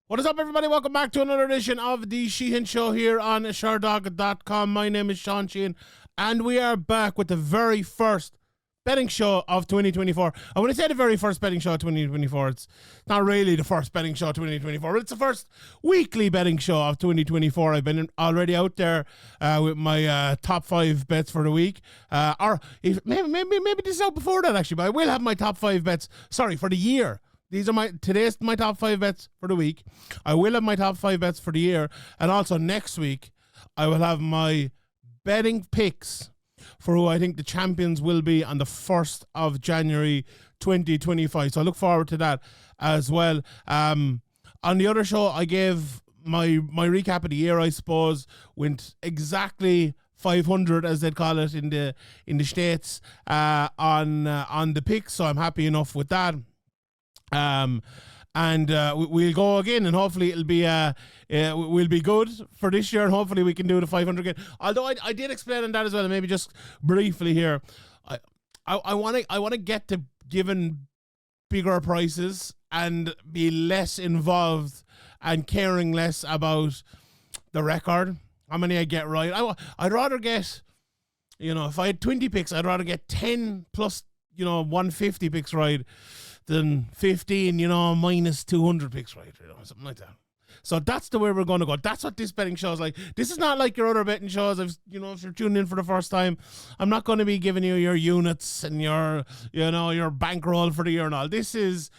What is up, everybody? Welcome back to another edition of the Sheehan Show here on Sherdog.com. My name is Sean Sheehan, and we are back with the very first betting show of 2024. And when I say the very first betting show of 2024, it's not really the first betting show of 2024, but it's the first weekly betting show of 2024. I've been already out there with my top 5 bets for the week. Or if, maybe this is out before that, actually, but I will have my top 5 bets, for the year. These are today's my top 5 bets for the week. I will have my top 5 bets for the year. And also next week, I will have my betting picks for who I think the champions will be on the 1st of January 2025. So I look forward to that as well. On the other show, I gave my recap of the year, I suppose, went exactly 500, as they'd call it in the States, on the picks. So I'm happy enough with that. We'll go again, and hopefully it'll be we'll be good for this year, and hopefully we can do the 500 again. Although I did explain on that as well, and maybe just briefly here, I want to get to giving bigger prices and be less involved and caring less about the record, how many I get right. I'd rather get, if I had 20 picks, I'd rather get 10 plus 150 picks right than 15, minus 200 picks right, something like that. So that's the way we're going to go. That's what this betting show is like. This is not like your other betting shows. If you're tuning in for the first time, I'm not going to be giving you your units and your bankroll for the year and all. This is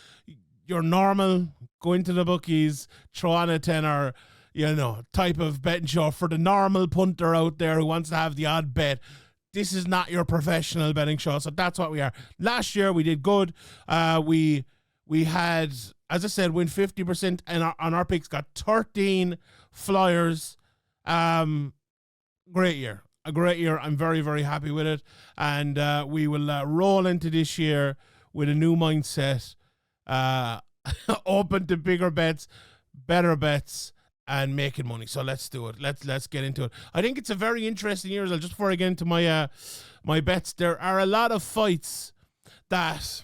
your normal, go into the bookies, throw on a tenner, type of betting show for the normal punter out there who wants to have the odd bet. This is not your professional betting show, so that's what we are. Last year, we did good. We had, as I said, win 50% on our picks, got 13 flyers. Great year. A great year. I'm very, very happy with it. And we will roll into this year with a new mindset, open to bigger bets, better bets, and making money. So let's do it. Let's get into it. I think it's a very interesting year. Just before I get into my my bets, there are a lot of fights that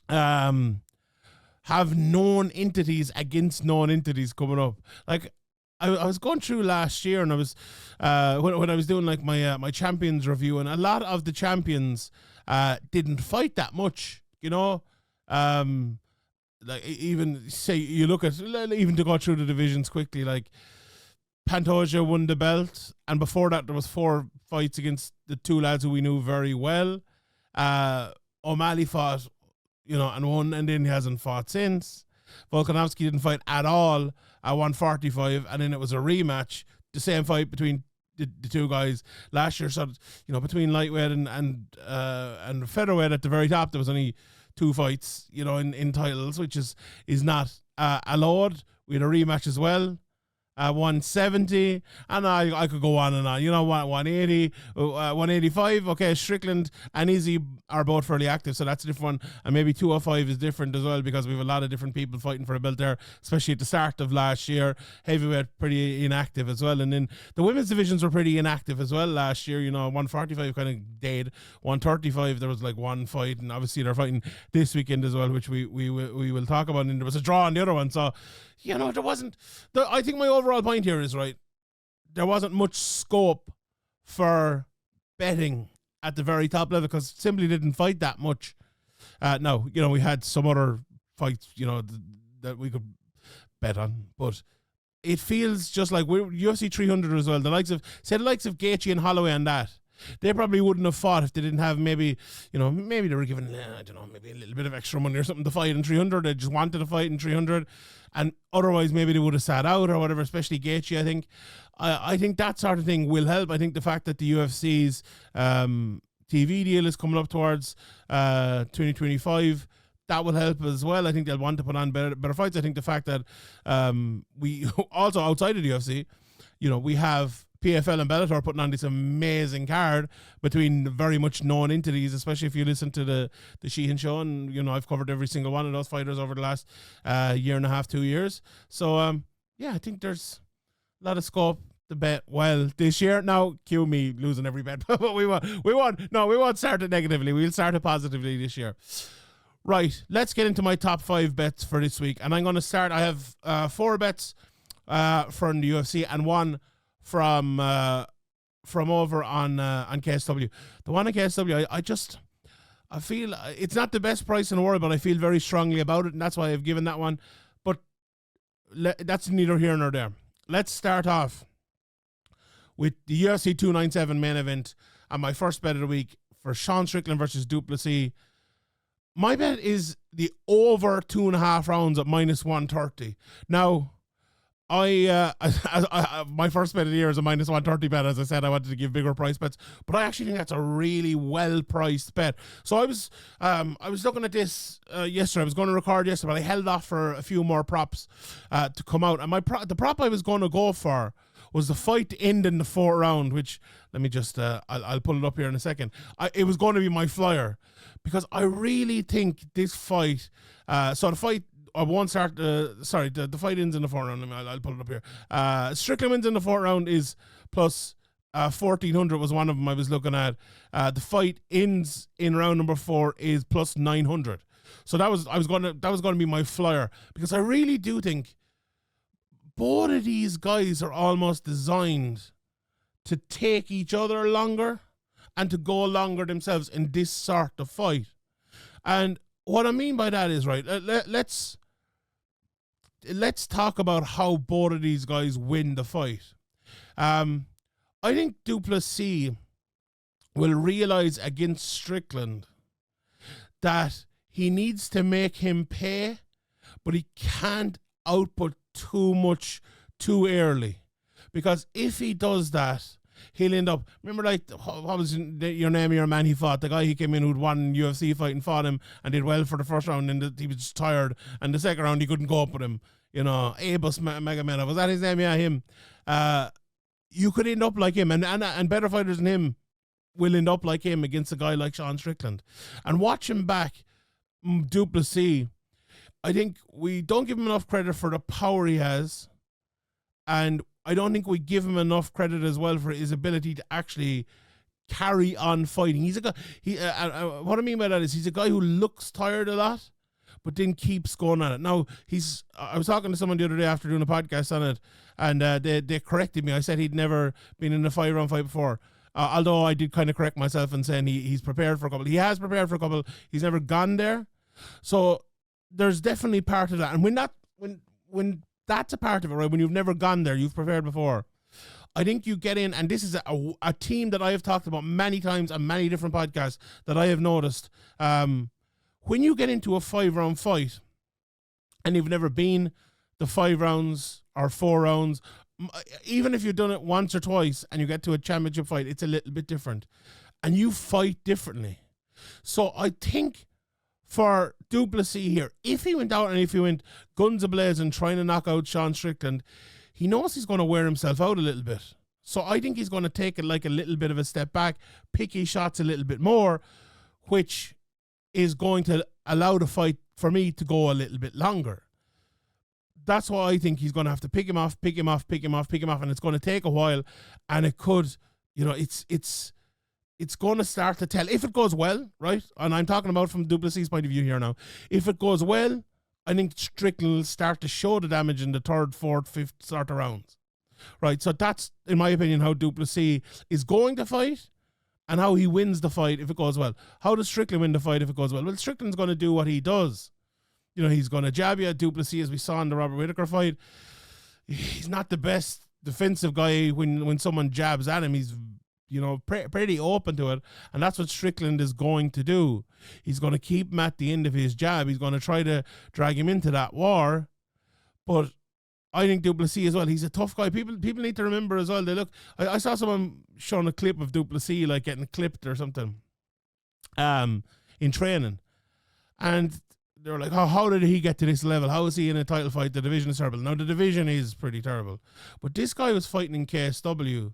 have known entities against known entities coming up. Like I was going through last year, and I was when I was doing like my champions review, and a lot of the champions didn't fight that much. Like even say you look at, even to go through the divisions quickly, like Pantoja won the belt, and before that there was 4 fights against the 2 lads who we knew very well. O'Malley fought, and won, and then he hasn't fought since. Volkanovski didn't fight at all at 145, and then it was a rematch, the same fight between the 2 guys last year. So between lightweight and featherweight at the very top, there was only 2 fights, in titles, which is not allowed. We had a rematch as well, 170, and I could go on and on. 180, 185. Okay, Strickland and Izzy are both fairly active, so that's a different one. And maybe 205 is different as well, because we have a lot of different people fighting for a belt there, especially at the start of last year. Heavyweight pretty inactive as well, and then the women's divisions were pretty inactive as well last year. 145 kind of dead. 135 there was like 1 fight, and obviously they're fighting this weekend as well, which we will talk about. And there was a draw on the other one, so there wasn't. I think my overall point here is right. There wasn't much scope for betting at the very top level because simply didn't fight that much. No, we had some other fights, that we could bet on, but it feels just like we're UFC 300 as well. The likes of Gaethje and Holloway and that. They probably wouldn't have fought if they didn't have maybe they were given, maybe a little bit of extra money or something to fight in 300. They just wanted to fight in 300. And otherwise maybe they would have sat out or whatever, especially Gaethje, I think. I think that sort of thing will help. I think the fact that the UFC's TV deal is coming up towards 2025, that will help as well. I think they'll want to put on better fights. I think the fact that we also outside of the UFC, we have PFL and Bellator putting on this amazing card between very much known entities, especially if you listen to the Sheehan show. And, I've covered every single one of those fighters over the last year and a half, 2 years. So, I think there's a lot of scope to bet well this year. Now, cue me losing every bet, but we won't start it negatively. We'll start it positively this year. Right, let's get into my top 5 bets for this week. And I'm going to start. I have 4 bets from the UFC and one from over on KSW. The one on KSW, I feel it's not the best price in the world, but I feel very strongly about it, and that's why I've given that one. But that's neither here nor there. Let's start off with the UFC 297 main event and my first bet of the week for Sean Strickland versus Du Plessis. My bet is the over 2.5 rounds at -130. Now, my first bet of the year is a -130 bet. As I said, I wanted to give bigger price bets, but I actually think that's a really well priced bet. So I was looking at this yesterday. I was going to record yesterday, but I held off for a few more props to come out. And the prop I was going to go for was the fight to end in the 4th round, which, let me just, I'll pull it up here in a second. It was going to be my flyer, because I really think this fight, so the fight, I won't start, the fight ends in the 4th round. I'll pull it up here. Strickland wins in the 4th round is plus 1,400 was one of them I was looking at. The fight ends in round number 4 is plus 900. So that was going to be my flyer, because I really do think both of these guys are almost designed to take each other longer and to go longer themselves in this sort of fight. And what I mean by that is, right, let's talk about how both of these guys win the fight. I think Du Plessis will realize against Strickland that he needs to make him pay, but he can't output too much too early, because if he does that, he'll end up, remember, like, what was your name of your man he fought, the guy he came in who'd won UFC fight and fought him and did well for the first round, and he was just tired, and the second round he couldn't go up with him, Abus Magomedov, was that his name? Yeah, him. You could end up like him, and better fighters than him will end up like him against a guy like Sean Strickland. And watching back Du Plessis, I think we don't give him enough credit for the power he has, and I don't think we give him enough credit as well for his ability to actually carry on fighting. He's a guy. What I mean by that is he's a guy who looks tired a lot, but then keeps going at it. Now I was talking to someone the other day after doing a podcast on it, and they corrected me. I said he'd never been in a 5-round fight before. Although I did kind of correct myself and saying he's prepared for a couple. He has prepared for a couple. He's never gone there. So there's definitely part of that. And when that's a part of it, right? When you've never gone there, you've prepared before. I think you get in, and this is a team that I have talked about many times on many different podcasts that I have noticed. When you get into a 5-round fight and you've never been the 5 rounds or 4 rounds, even if you've done it once or twice and you get to a championship fight, it's a little bit different. And you fight differently. So I think for Du Plessis here, if he went out and if he went guns a-blazing trying to knock out Sean Strickland, he knows he's going to wear himself out a little bit. So I think he's going to take it like a little bit of a step back, pick his shots a little bit more, which is going to allow the fight for me to go a little bit longer. That's why I think he's going to have to pick him off, and it's going to take a while, and it could, it's going to start to tell. If it goes well, right, and I'm talking about from Du Plessis' point of view here now, if it goes well, I think Strickland will start to show the damage in the 3rd, 4th, 5th sort of rounds. Right, so that's, in my opinion, how Du Plessis is going to fight and how he wins the fight if it goes well. How does Strickland win the fight if it goes well? Well, Strickland's going to do what he does. He's going to jab you at Du Plessis, as we saw in the Robert Whittaker fight. He's not the best defensive guy when someone jabs at him. He's pretty open to it, and that's what Strickland is going to do. He's going to keep him at the end of his jab. He's going to try to drag him into that war, but I think Du Plessis as well, he's a tough guy. People need to remember as well, I saw someone showing a clip of Du Plessis like getting clipped or something in training, and they were like, how did he get to this level? How is he in a title fight? The division is terrible. Now, the division is pretty terrible, but this guy was fighting in KSW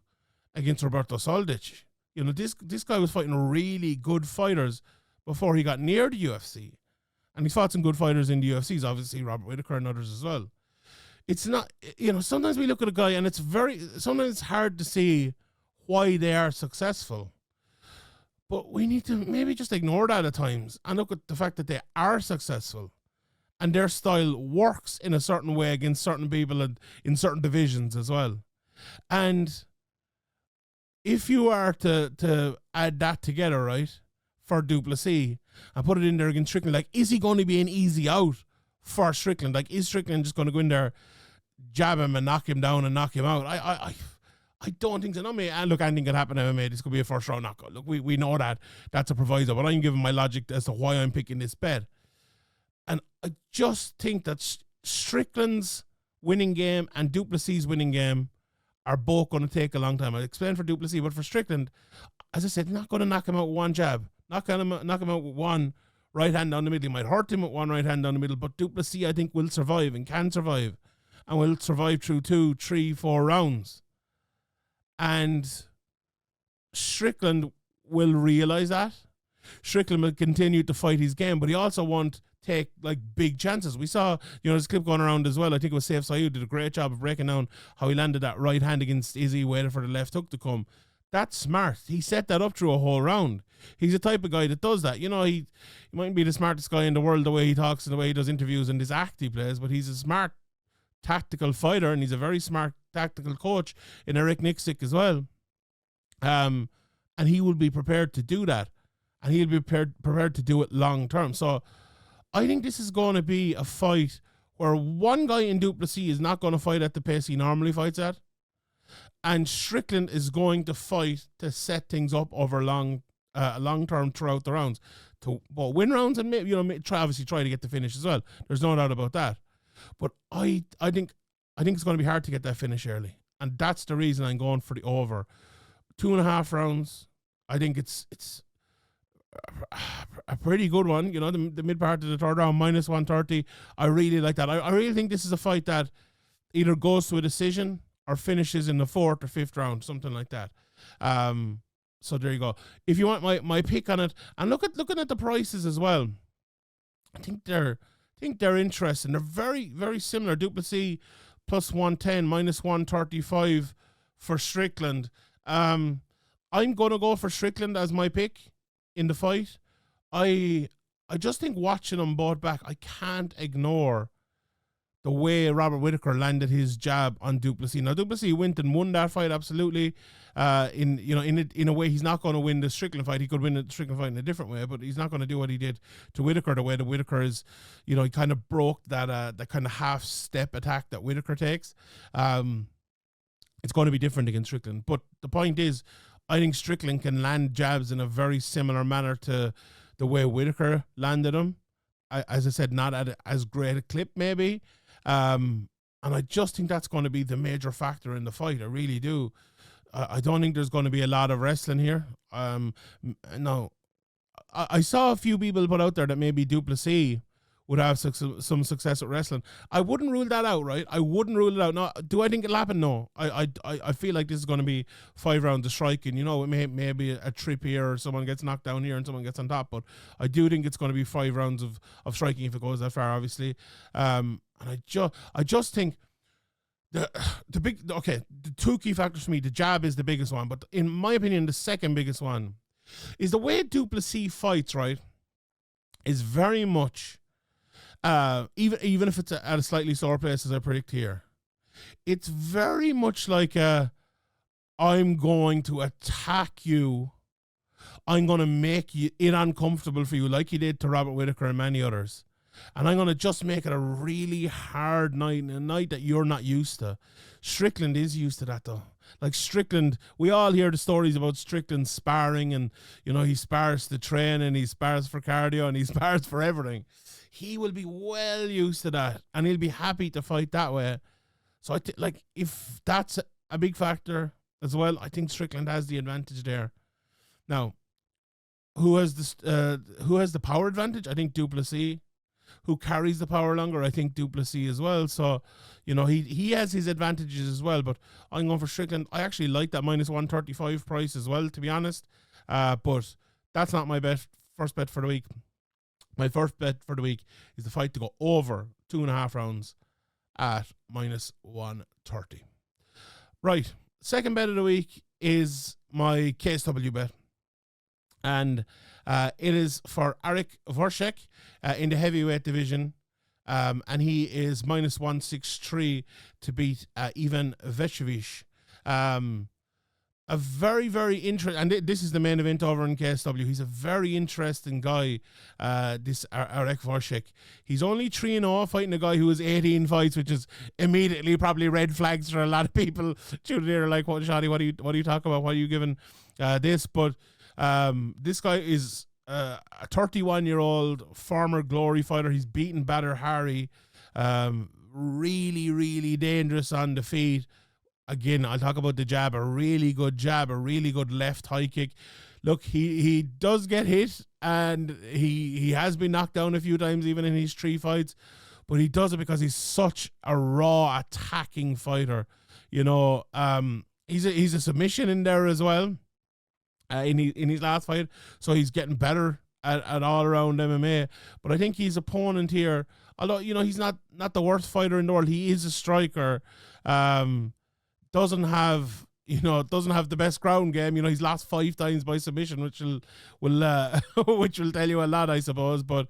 against Roberto Soldic. This guy was fighting really good fighters before he got near the UFC. And he's fought some good fighters in the UFCs, obviously Robert Whittaker and others as well. It's not, sometimes we look at a guy and sometimes it's hard to see why they are successful. But we need to maybe just ignore that at times and look at the fact that they are successful and their style works in a certain way against certain people and in certain divisions as well. And if you are to add that together, right, for du Plessis and put it in there against Strickland, like, is he going to be an easy out for Strickland? Like, is Strickland just going to go in there, jab him and knock him down and knock him out? I don't think so. No, mate. And look, anything can happen in MMA. This could be a first round knockout. Look, we know that. That's a proviso. But I'm giving my logic as to why I'm picking this bet. And I just think that Strickland's winning game and du Plessis' winning game are both going to take a long time. I'll explain for du Plessis, but for Strickland, as I said, not going to knock him out with one jab. Not going to knock him out with one right hand down the middle. He might hurt him with one right hand down the middle, but du Plessis, I think, will survive and can survive. And will survive through 2, 3, 4 rounds. And Strickland will realise that. Strickland will continue to fight his game, but he also won't take like big chances. We saw, this clip going around as well. I think it was Saif Sayoud did a great job of breaking down how he landed that right hand against Izzy, waiting for the left hook to come. That's smart. He set that up through a whole round. He's the type of guy that does that. He mightn't be the smartest guy in the world the way he talks and the way he does interviews and this act he plays, but he's a smart tactical fighter and he's a very smart tactical coach in Eric Nixick as well. And he will be prepared to do that. And he'll be prepared to do it long term. So I think this is going to be a fight where one guy in du Plessis is not going to fight at the pace he normally fights at. And Strickland is going to fight to set things up over long term throughout the rounds. To win rounds and maybe, obviously try to get the finish as well. There's no doubt about that. But I think it's going to be hard to get that finish early. And that's the reason I'm going for the over. 2.5 rounds. I think it's a pretty good one. The mid part of the third round, minus 130. I really like that. I really think this is a fight that either goes to a decision or finishes in the 4th or 5th round, something like that. So there you go. If you want my pick on it, and looking at the prices as well, I think they're interesting. They're very, very similar. du Plessis plus 110, minus 135 for Strickland. I'm going to go for Strickland as my pick in the fight. I just think watching them both back, I can't ignore the way Robert Whittaker landed his jab on du Plessis. Now, du Plessis won that fight, absolutely. In a way, he's not going to win the Strickland fight. He could win the Strickland fight in a different way, but he's not going to do what he did to Whittaker. The way that Whittaker is, he kind of broke that kind of half-step attack that Whittaker takes. It's going to be different against Strickland. But the point is, I think Strickland can land jabs in a very similar manner to the way Whittaker landed them. As I said, not at as great a clip, maybe. And I just think that's going to be the major factor in the fight. I really do. I don't think there's going to be a lot of wrestling here. No. I saw a few people put out there that maybe du Plessis would have some success at wrestling. I wouldn't rule that out, right? I wouldn't rule it out. No, do I think it'll happen? No. I feel like this is going to be 5 rounds of striking. It may be a trip here, or someone gets knocked down here and someone gets on top. But I do think it's going to be 5 rounds of striking if it goes that far, obviously. And I just think the 2 key factors for me. The jab is the biggest one, but in my opinion, the second biggest one is the way du Plessis fights. Right, is very much. Even if it's at a slightly slower pace, as I predict here, it's very much like I'm going to attack you. I'm going to make it uncomfortable for you, like he did to Robert Whittaker and many others. And I'm going to just make it a really hard night, a night that you're not used to. Strickland is used to that, though. Like Strickland, we all hear the stories about Strickland sparring, and he spars to train, and he spars for cardio, and he spars for everything. He will be well used to that, and he'll be happy to fight that way. So if that's a big factor as well, I think Strickland has the advantage there. Now, who has the power advantage? I think du Plessis. Who carries the power longer? I think du Plessis as well. So, he has his advantages as well. But I'm going for Strickland. I actually like that minus 135 price as well, to be honest. But that's not my first bet for the week. My first bet for the week is the fight to go over 2.5 rounds at minus 130. Right. Second bet of the week is my KSW bet. And it is for Wrzosek in the heavyweight division. And he is minus 163 to beat Ivan Vitasovic. A very, very interesting, and this is the main event over in KSW. He's a very interesting guy, this Wrzosek. He's only 3-0 fighting a guy who has 18 fights, which is immediately probably red flags for a lot of people. They're like, what, Shadi, what are you talking about? What are you giving this? But this guy is a 31-year-old former Glory fighter. He's beaten Badr Hari. Really, really dangerous on the feet. Again, I'll talk about the jab, a really good jab, a really good left high kick. Look, he does get hit, and he has been knocked down a few times, even in his 3 fights, but he does it because he's such a raw attacking fighter. You know, he's a submission in there as well, in his last fight, so he's getting better at all around MMA. But I think his opponent here, although, you know, he's not the worst fighter in the world, he is a striker. Doesn't have the best ground game. You know, he's lost 5 times by submission, which will which will tell you a lot, I suppose. But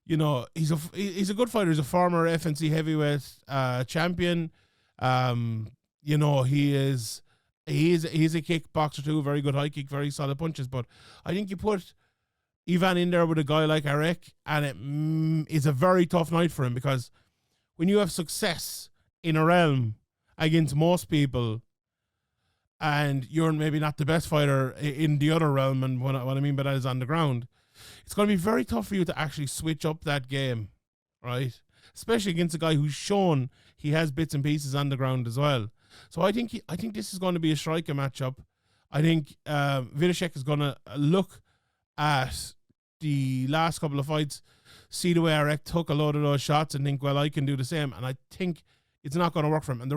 you know, he's a good fighter. He's a former FNC heavyweight champion. You know, he's a kickboxer too, very good high kick, very solid punches. But I think you put Ivan in there with a guy like Arek, and it is a very tough night for him, because when you have success in a realm against most people, and you're maybe not the best fighter in the other realm, and what I mean by that is on the ground, it's going to be very tough for you to actually switch up that game, right? Especially against a guy who's shown he has bits and pieces on the ground as well. So I think this is going to be a striker matchup. I think Vitasovic is going to look at the last couple of fights, see the way Arek took a load of those shots, and think, well, I can do the same. And I think it's not going to work for him. And the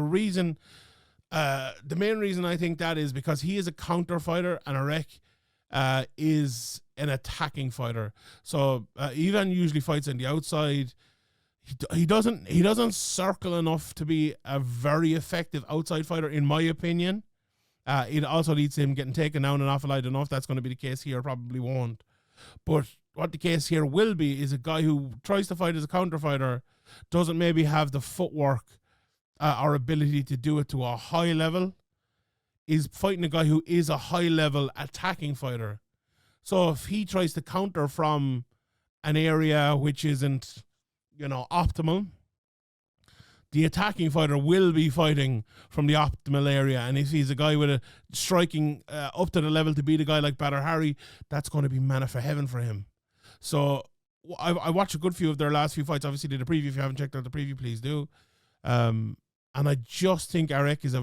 main reason I think that is because he is a counter fighter, and Arek is an attacking fighter. So Ivan usually fights on the outside. He doesn't circle enough to be a very effective outside fighter, in my opinion. It also leads to him getting taken down an awful lot. I don't know if that's going to be the case here. Probably won't. But what the case here will be is a guy who tries to fight as a counter fighter, doesn't maybe have the footwork or ability to do it to a high level, is fighting a guy who is a high level attacking fighter. So if he tries to counter from an area which isn't, you know, optimal, the attacking fighter will be fighting from the optimal area. And if he's a guy with a striking up to the level to beat a guy like Badr Hari, that's going to be manna for heaven for him. So I watched a good few of their last few fights. Obviously did a preview. If you haven't checked out the preview, please do. And I just think Arek is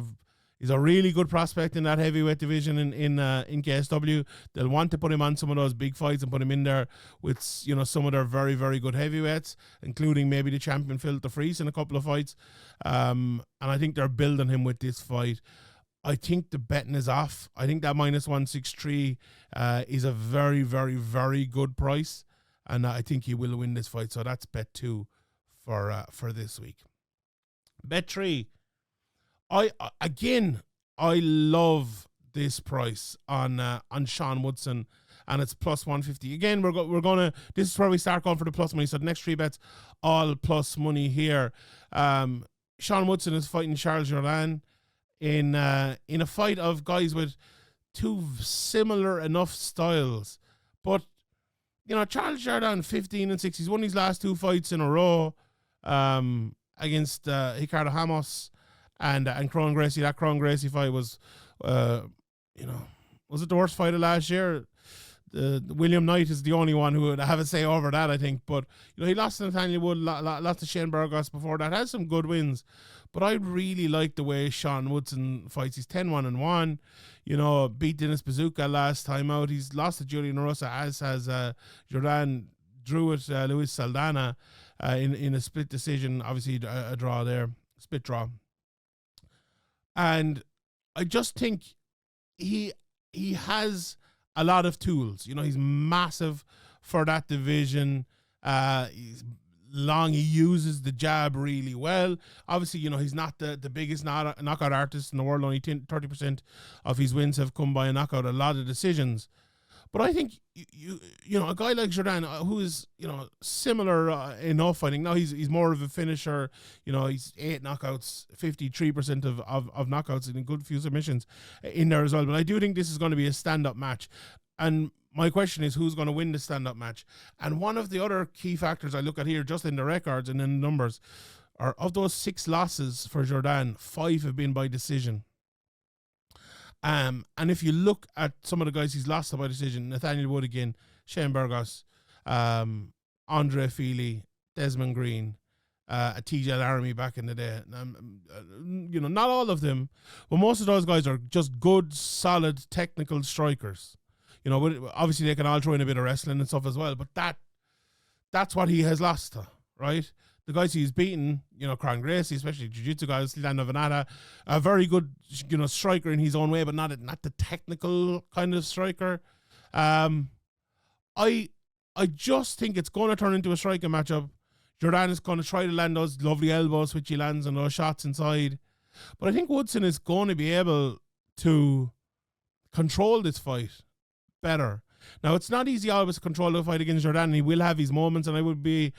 a really good prospect in that heavyweight division in KSW. They'll want to put him on some of those big fights and put him in there with, you know, some of their very, very good heavyweights, including maybe the champion Phil DeFries in a couple of fights. And I think they're building him with this fight. I think the betting is off. I think that minus 163 is a very, very, very good price, and I think he will win this fight. So that's bet 2 for this week. Bet 3. I love this price on Sean Woodson, and it's plus 150. Again, we're gonna. This is where we start going for the plus money. So the next 3 bets, all plus money here. Sean Woodson is fighting Charles Jourdain in a fight of guys with 2 similar enough styles, but you know, Charles Jourdain 15-6. He's won his last 2 fights in a row. Against Ricardo Ramos and Cron Gracie. That Cron Gracie fight was, you know, was it the worst fight of last year? William Knight is the only one who would have a say over that, I think. But you know, he lost to Nathaniel Wood, lost to Shane Burgos before that. Has some good wins, but I really like the way Sean Woodson fights. He's 10-1-1. You know, beat Dennis Bazooka last time out. He's lost to Julian Rosa, as has Jourdain drew with Luis Saldana. In a split decision, obviously a draw there, split draw. And I just think he has a lot of tools. You know, he's massive for that division. He's long. He uses the jab really well. Obviously, you know, he's not the biggest knockout artist in the world. Only 30% of his wins have come by a knockout. A lot of decisions. But I think you know, a guy like Jourdain, who is, you know, similar enough. I think now he's more of a finisher. You know, he's 8 knockouts, 53% of knockouts, and a good few submissions in there as well. But I do think this is going to be a stand-up match, and my question is, who's going to win the stand-up match? And one of the other key factors I look at here, just in the records and in the numbers, are of those 6 losses for Jourdain, 5 have been by decision. And if you look at some of the guys he's lost by decision, Nathaniel Wood again, Shane Burgos, Andre Feely, Desmond Green, TJ Laramie back in the day. You know, not all of them, but most of those guys are just good, solid, technical strikers. You know, obviously they can all throw in a bit of wrestling and stuff as well, but that's what he has lost to, right? The guys he's beaten, you know, Cran Gracie, especially jiu-jitsu guys, Lando Venata, a very good, you know, striker in his own way, but not the technical kind of striker. I just think it's going to turn into a striking matchup. Jourdain is going to try to land those lovely elbows, which he lands on those shots inside. But I think Woodson is going to be able to control this fight better. Now, it's not easy always to control the fight against Jourdain. He will have his moments, and I would be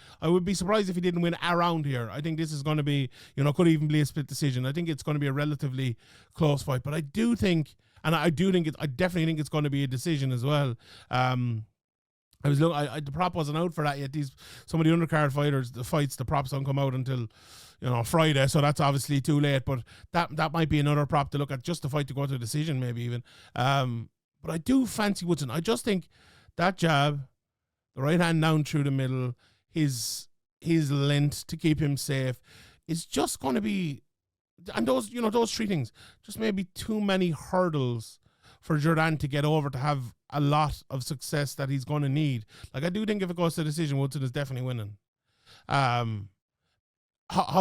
surprised if he didn't win around here. I think this is going to be, you know, could even be a split decision. I think it's going to be a relatively close fight, but I definitely think it's going to be a decision as well. I was looking. The prop wasn't out for that yet. Some of the undercard fighters, the props don't come out until, you know, Friday, so that's obviously too late. But that might be another prop to look at, just the fight to go to a decision, maybe even. But I do fancy Woodson. I just think that jab, the right hand down through the middle, his length to keep him safe, is just going to be, and those 3 things, just maybe too many hurdles for Jourdain to get over to have a lot of success that he's going to need. Like, I do think if it goes to decision, Woodson is definitely winning. How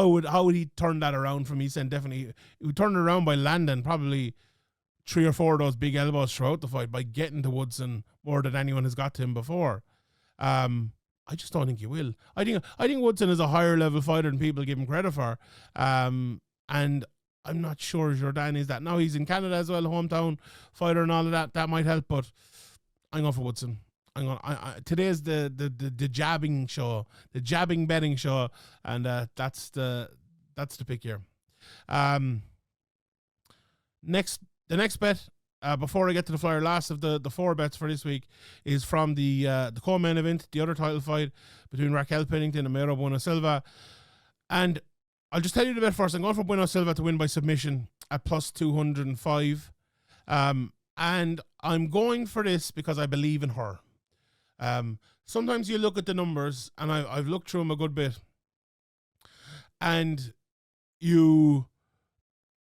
would he turn that around from me saying definitely? He would turn it around by landing probably 3 or 4 of those big elbows throughout the fight, by getting to Woodson more than anyone has got to him before. I just don't think he will. I think Woodson is a higher level fighter than people give him credit for. And I'm not sure Jourdain is that. Now he's in Canada as well, hometown fighter and all of that. That might help, but I'm going for Woodson. Today's the jabbing show, the jabbing betting show, and that's the pick here. The next bet, before I get to the flyer, last of the 4 bets for this week, is from the co-main event, the other title fight between Raquel Pennington and Mayra Bueno Silva. And I'll just tell you the bet first. I'm going for Bueno Silva to win by submission at plus 205. And I'm going for this because I believe in her. Sometimes you look at the numbers, and I've looked through them a good bit, and you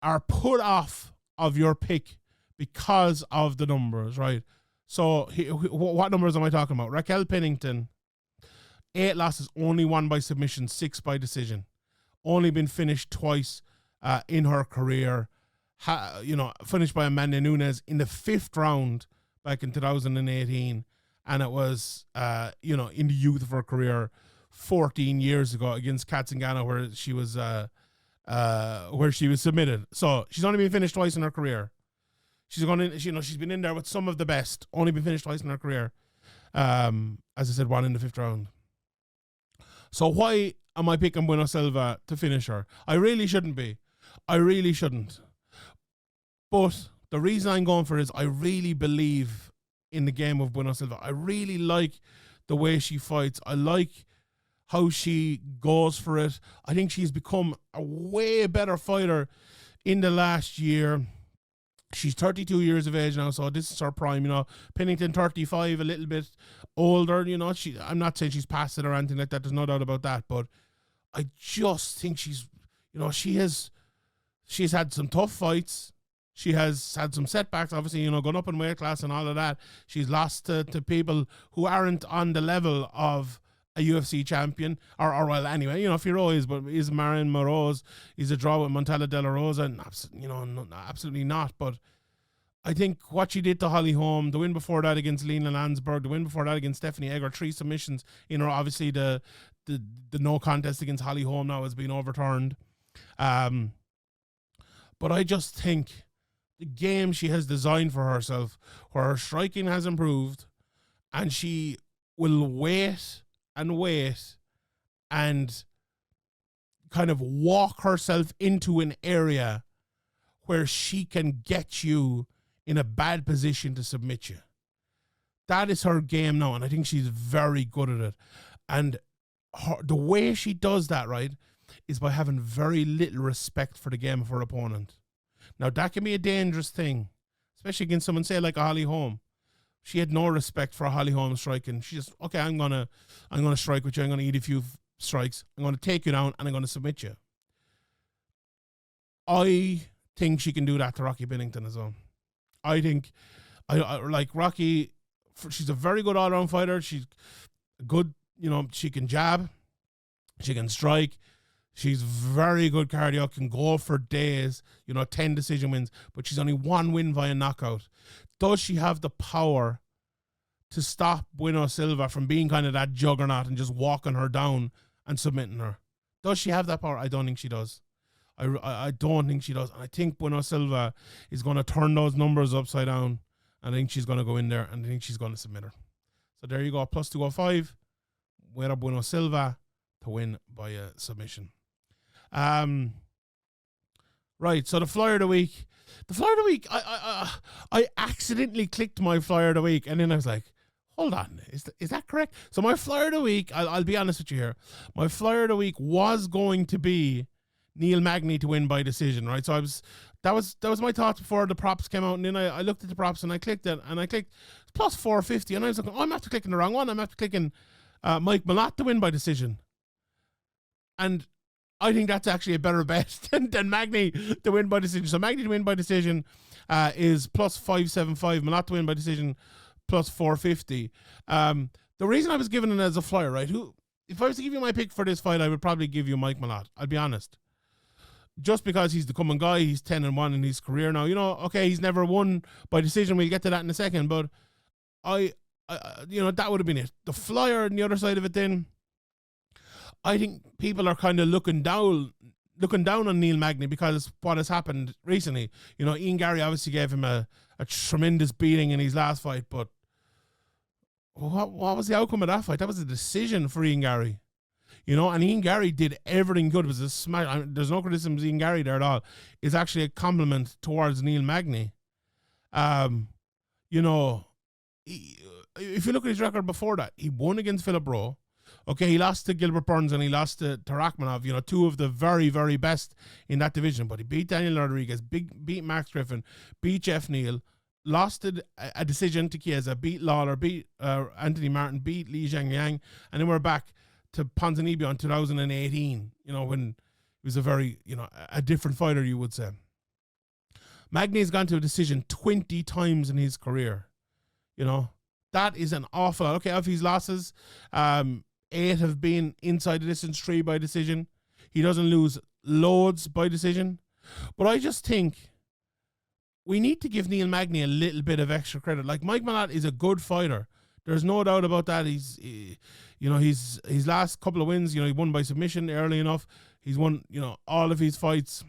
are put off of your pick because of the numbers, right? So what numbers am I talking about? Raquel Pennington, 8 losses, only 1 by submission, 6 by decision. Only been finished twice in her career. Finished by Amanda Nunes in the 5th round back in 2018. And it was, in the youth of her career 14 years ago against Katzengana, where she was submitted. So she's only been finished twice in her career. She's been in there with some of the best. Only been finished twice in her career. As I said, 1 in the 5th round. So why am I picking Bueno Silva to finish her? I really shouldn't be. I really shouldn't. But the reason I'm going for it is I really believe in the game of Bueno Silva. I really like the way she fights. I like how she goes for it. I think she's become a way better fighter in the last year. She's 32 years of age now, so this is her prime. Pennington 35, a little bit older. I'm not saying she's past it or anything like that. There's no doubt about that. But I just think she's had some tough fights. She has had some setbacks, obviously, going up in weight class and all of that. She's lost to people who aren't on the level of a UFC champion, or well, anyway, Firo is Marin Moroz. He's a draw with Montella De La Rosa, and absolutely not. But I think what she did to Holly Holm, the win before that against Lena Landsberg, the win before that against Stephanie Egger, 3 submissions. Obviously the no contest against Holly Holm now has been overturned. But I just think the game she has designed for herself, where her striking has improved, And she will wait and wait and kind of walk herself into an area where she can get you in a bad position to submit you. That is her game now, and I think she's very good at it. And the way she does that, right, is by having very little respect for the game of her opponent. Now, that can be a dangerous thing, especially against someone, say, like a Holly Holm. She had no respect for Holly Holm striking. She just, okay, I'm gonna strike with you. I'm gonna eat a few strikes. I'm gonna take you down, and I'm gonna submit you. I think she can do that to Rocky Pennington as well. I think, I like Rocky. She's a very good all-round fighter. She's good, she can jab, she can strike. She's very good cardio, can go for days, 10 decision wins, but she's only one win via knockout. Does she have the power to stop Bueno Silva from being kind of that juggernaut and just walking her down and submitting her? Does she have that power? I don't think she does. I don't think she does. And I think Bueno Silva is going to turn those numbers upside down. I think she's going to go in there, and I think she's going to submit her. So there you go, plus 205. Mayra Bueno Silva to win by a submission. Right, so the flyer of the week. The flyer of the week, I accidentally clicked my flyer of the week, and then I was like, hold on, is that correct? So my flyer of the week, I'll be honest with you here. My flyer of the week was going to be Neil Magny to win by decision, right? So that was my thoughts before the props came out, and then I looked at the props and I clicked it, and I clicked plus 450, and I was like, I'm after clicking the wrong one. I'm after clicking Mike Malott to win by decision, and I think that's actually a better bet than Magny to win by decision. So Magny to win by decision is plus 575. Malott to win by decision plus 450. The reason I was giving it as a flyer, right? If I was to give you my pick for this fight, I would probably give you Mike Malott. I'll be honest. Just because he's the coming guy, he's 10-1 in his career now. Okay, he's never won by decision. We'll get to that in a second, but I that would have been it. The flyer on the other side of it, then I think people are kind of looking down on Neil Magny because of what has happened recently. Ian Gary obviously gave him a tremendous beating in his last fight, but what was the outcome of that fight? That was a decision for Ian Gary. And Ian Gary did everything good. It was a smash. There's no criticism of Ian Gary there at all. It's actually a compliment towards Neil Magny. If you look at his record before that, he won against Philip Rowe. Okay, he lost to Gilbert Burns and he lost to Rachmanov, two of the very, very best in that division. But he beat Daniel Rodriguez, beat Max Griffin, beat Jeff Neal, lost a decision to Chiesa, beat Lawler, beat Anthony Martin, beat Li Zhangyang, and then we're back to Ponzinibbio in 2018, when he was a very, a different fighter, you would say. Magny's gone to a decision 20 times in his career. That is an awful lot. Okay, of his losses, 8 have been inside the distance, 3 by decision. He doesn't lose loads by decision. But I just think we need to give Neil Magny a little bit of extra credit. Like, Mike Malott is a good fighter. There's no doubt about that. His last couple of wins, he won by submission early enough. He's won, all of his fights.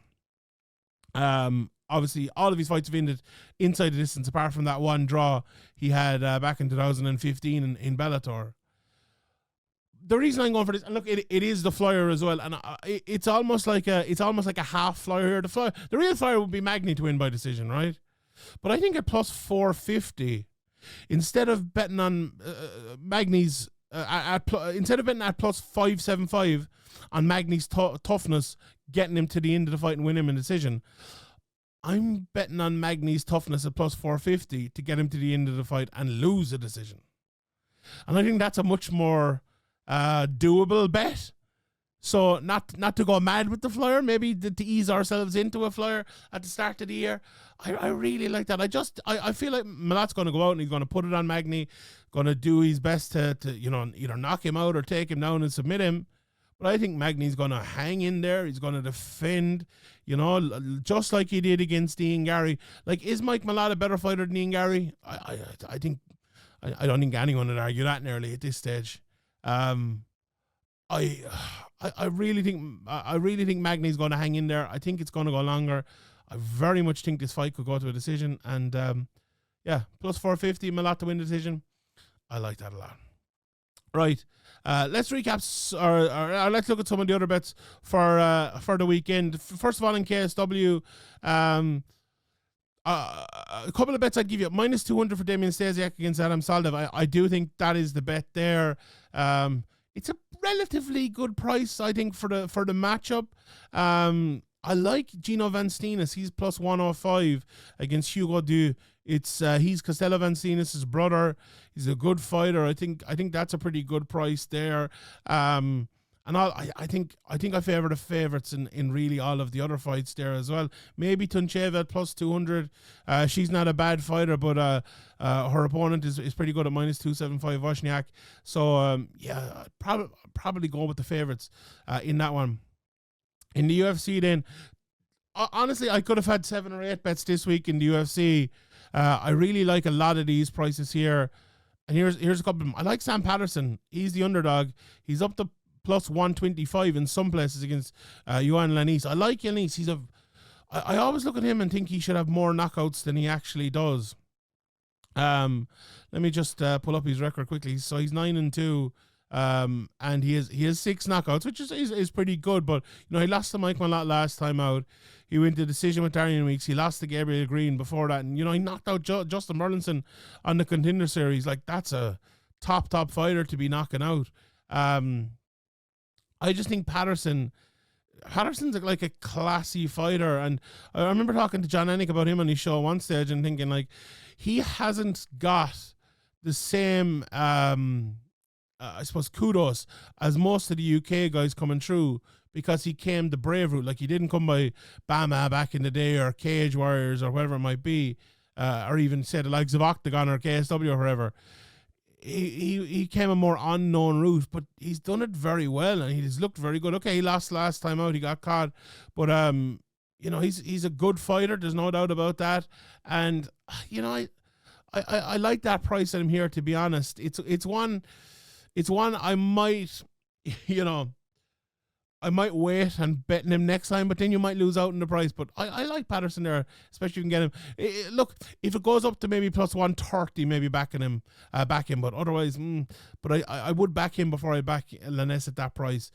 Obviously, all of his fights have ended inside the distance, apart from that one draw he had back in 2015 in Bellator. The reason I'm going for this, and look, it is the flyer as well, and it's almost like a half flyer here. The real flyer would be Magny to win by decision, right? But I think at plus 450, instead of betting on Magny's instead of betting at plus 575 on Magny's toughness, getting him to the end of the fight and win him in decision, I'm betting on Magny's toughness at plus 450 to get him to the end of the fight and lose a decision. And I think that's a much more doable bet. So not to go mad with the flyer, maybe to ease ourselves into a flyer at the start of the year. I really like that. I feel like Malott's going to go out and he's going to put it on Magny, going to do his best to either knock him out or take him down and submit him. But I think Magny's going to hang in there. He's going to defend, just like he did against Ian Gary. Like, is Mike Malott a better fighter than Ian Gary? I don't think anyone would argue that nearly at this stage. I really think Magny's going to hang in there. I think it's going to go longer. I very much think this fight could go to a decision. And plus 450, Malott to win the decision. I like that a lot. Right. Let's recap, or let's look at some of the other bets for the weekend. First of all, in KSW, a couple of bets I'd give you. Minus 200 for Damien Stasiak against Adam Saldev. I do think that is the bet there. It's a relatively good price, I think, for the matchup. I like Gino Van Steenis. He's plus 105 against Hugo Du. He's Costello Van Steenis' brother. He's a good fighter. I think that's a pretty good price there. And I think I favour the favourites in really all of the other fights there as well. Maybe Tuncheva at plus 200. She's not a bad fighter, but her opponent is pretty good at minus 275 Wozniak. So yeah, probably go with the favourites in that one. In the UFC then, honestly, I could have had 7 or 8 bets this week in the UFC. I really like a lot of these prices here. And here's a couple of them. I like Sam Patterson. He's the underdog. He's up to plus 125 in some places against Johan Lanise. I like Lanise. I always look at him and think he should have more knockouts than he actually does. Let me just pull up his record quickly. So he's 9-2. And he has 6 knockouts, which is pretty good. But he lost to Mike Malott last time out. He went to decision with Darian Weeks. He lost to Gabriel Green before that, and he knocked out Justin Burlinson on the Contender Series. Like, that's a top fighter to be knocking out. I just think Patterson's like a classy fighter, and I remember talking to John Anik about him on his show at one stage and thinking, like, he hasn't got the same I suppose kudos as most of the UK guys coming through, because he came the brave route. Like, he didn't come by Bama back in the day, or Cage Warriors, or whatever it might be, or even say the likes of Octagon or KSW or whatever. He came a more unknown route, but he's done it very well, and he's looked very good. Okay, he lost last time out, he got caught, but he's a good fighter. There's no doubt about that, and I like that price at him here. To be honest, it's one I might, I might wait and bet him next time, but then you might lose out in the price. But I like Patterson there, especially if you can get him. Look, if it goes up to maybe plus 130, maybe back him. But otherwise, but I would back him before I back Lanese at that price.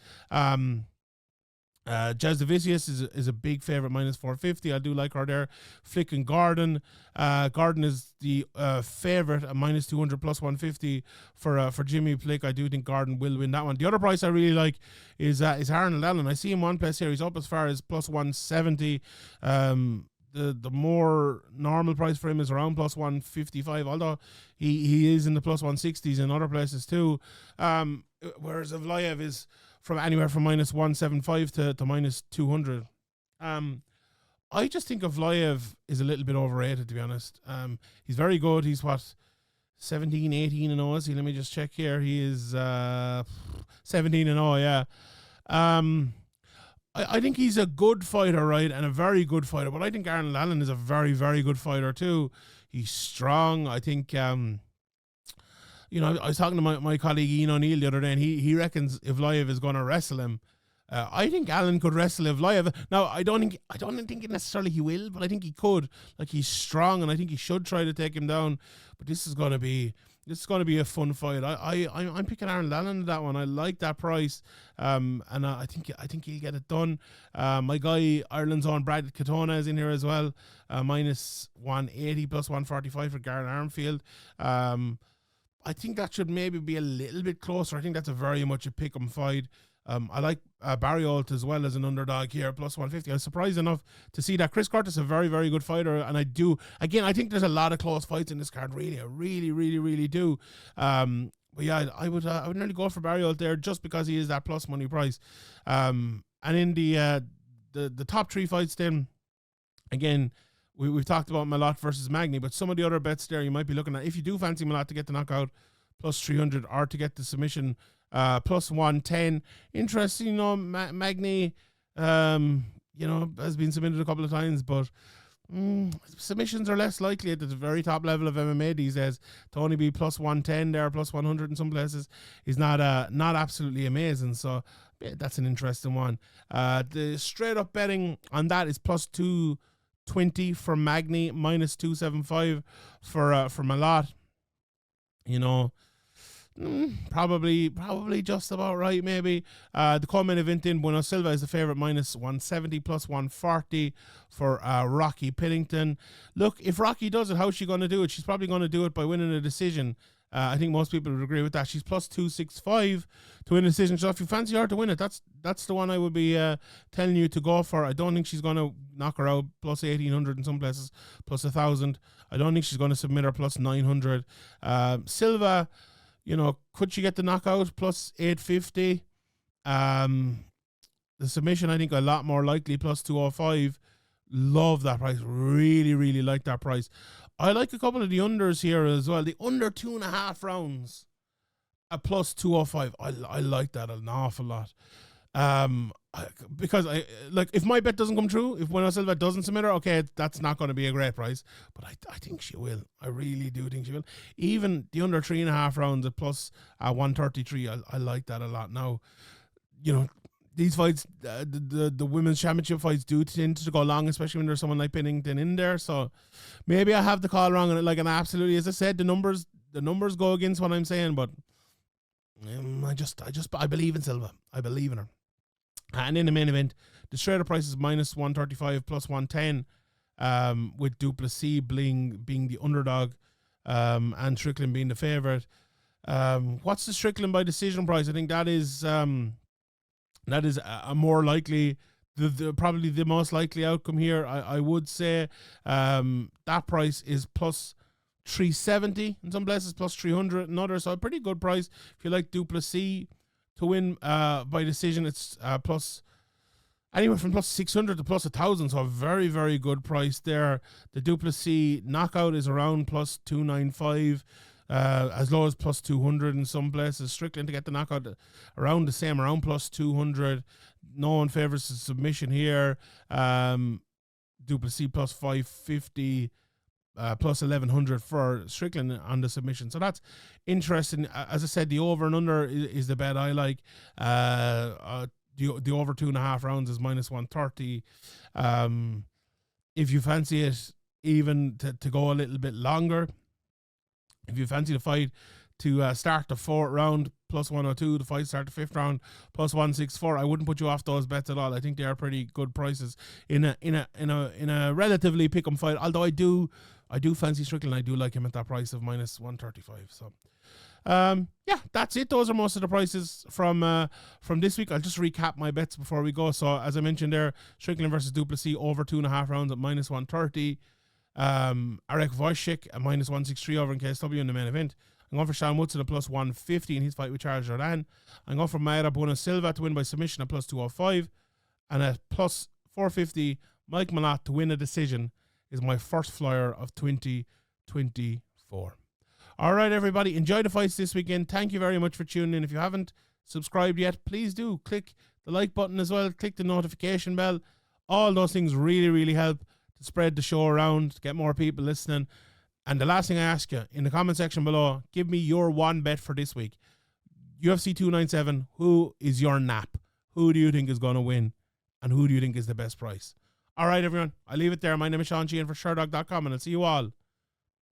Jazdavicius is a big favorite, minus 450. I do like her there. Flick and Gordon. Gordon is the favorite at minus 200, plus 150 for Jimmy Flick. I do think Gordon will win that one. The other price I really like is Arnold Allen. I see him one place here. He's up as far as plus 170. The more normal price for him is around plus 155, although he is in the plus 160s in other places too. Whereas Evloev is from anywhere from minus 175 to minus 200. I just think Evloev is a little bit overrated, to be honest. He's very good. He's 17, 18 and 0. See, let me just check here. He is 17 and 0, yeah. I think he's a good fighter, right, and a very good fighter, but I think Arnold Allen is a very, very good fighter too. He's strong. I think I was talking to my colleague Ian O'Neill the other day, and he reckons Evloev is going to wrestle him. I think Allen could wrestle Evloev. Now, I don't think necessarily he will, but I think he could. Like, he's strong, and I think he should try to take him down. But this is going to be a fun fight. I'm picking Aaron Allen in that one. I like that price, and I think he'll get it done. My guy Ireland's own Brad Katona is in here as well, minus 180, plus 145 for Garen Armfield. I think that should maybe be a little bit closer. I think that's a very much a pick-em fight. I like Barry Alt as well as an underdog here, plus 150. I was surprised enough to see that. Chris Curtis is a very, very good fighter, and I think there's a lot of close fights in this card, really. I really, really, really do. But yeah, I would nearly go for Barry Alt there just because he is that plus money price. And in the top 3 fights then, again, we've talked about Malott versus Magny, but some of the other bets there you might be looking at, if you do fancy Malott to get the knockout, plus 300, or to get the submission, plus 110. Interesting, Magny, has been submitted a couple of times, but submissions are less likely at the very top level of MMA these days. To only be plus 110 there, plus 100 in some places, is not absolutely amazing. So yeah, that's an interesting one. The straight up betting on that is plus 220 for Magny, minus 275 for Malott. Probably just about right, maybe. The co-main event in Bueno, Silva is the favourite, minus 170, plus 140 for Rocky Pennington. Look, if Rocky does it, how's she going to do it? She's probably going to do it by winning a decision. I think most people would agree with that. She's plus 265 to win a decision. So if you fancy her to win it, that's the one I would be telling you to go for. I don't think she's going to knock her out, plus 1,800 in some places, plus 1,000. I don't think she's going to submit her, plus 900. Silva, could she get the knockout, plus 850? The submission, I think, a lot more likely, plus 205. Love that price. Really, really like that price. I like a couple of the unders here as well. The under 2.5 rounds at plus 205. I like that an awful lot. Because if my bet doesn't come true, if Bueno Silva doesn't submit her, okay, that's not going to be a great price. But I think she will. I really do think she will. Even the under 3.5 rounds at plus 133, I like that a lot. Now, these fights, the women's championship fights do tend to go long, especially when there's someone like Pennington in there. So maybe I have the call wrong on it. And absolutely, as I said, the numbers go against what I'm saying. But I believe in Silva. I believe in her. And in the main event, the straighter price is minus 135, plus 110, with Du Plessis being the underdog, and Strickland being the favorite. What's the Strickland by decision price? I think that is a more likely, probably the most likely outcome here. I would say that price is plus 370 in some places, plus 300 in others. So a pretty good price. If you like Du Plessis to win by decision, it's plus anywhere from plus 600 to plus 1,000. So a very, very good price there. The Du Plessis knockout is around plus 295. As low as plus 200 in some places. Strickland to get the knockout around the same, around plus 200. No one favors the submission here. Du Plessis plus 550, plus 1,100 for Strickland on the submission. So that's interesting. As I said, the over and under is the bet I like. The over 2.5 rounds is minus 130. If you fancy it even to go a little bit longer, if you fancy the fight to start the 4th round, plus 102, the fight start the 5th round, plus 164, I wouldn't put you off those bets at all. I think they are pretty good prices in a relatively pick 'em fight. Although I do fancy Strickland. I do like him at that price of minus 135. So that's it. Those are most of the prices from this week. I'll just recap my bets before we go. So as I mentioned there, Strickland versus Du Plessis over 2.5 rounds at minus 130. Wrzosek at minus 163 over in KSW in the main event. I'm going for Sean Woodson at plus 150 in his fight with Jourdain. I'm going for Mayra Bueno Silva to win by submission at plus 205. And at plus 450, Mike Malott to win a decision is my first flyer of 2024. All right, everybody. Enjoy the fights this weekend. Thank you very much for tuning in. If you haven't subscribed yet, please do. Click the like button as well. Click the notification bell. All those things really, really help to spread the show around, to get more people listening. And the last thing I ask you, in the comment section below, give me your one bet for this week. UFC 297, who is your nap? Who do you think is going to win? And who do you think is the best price? All right, everyone. I'll leave it there. My name is Sheehan for Sherdog.com, and I'll see you all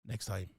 next time.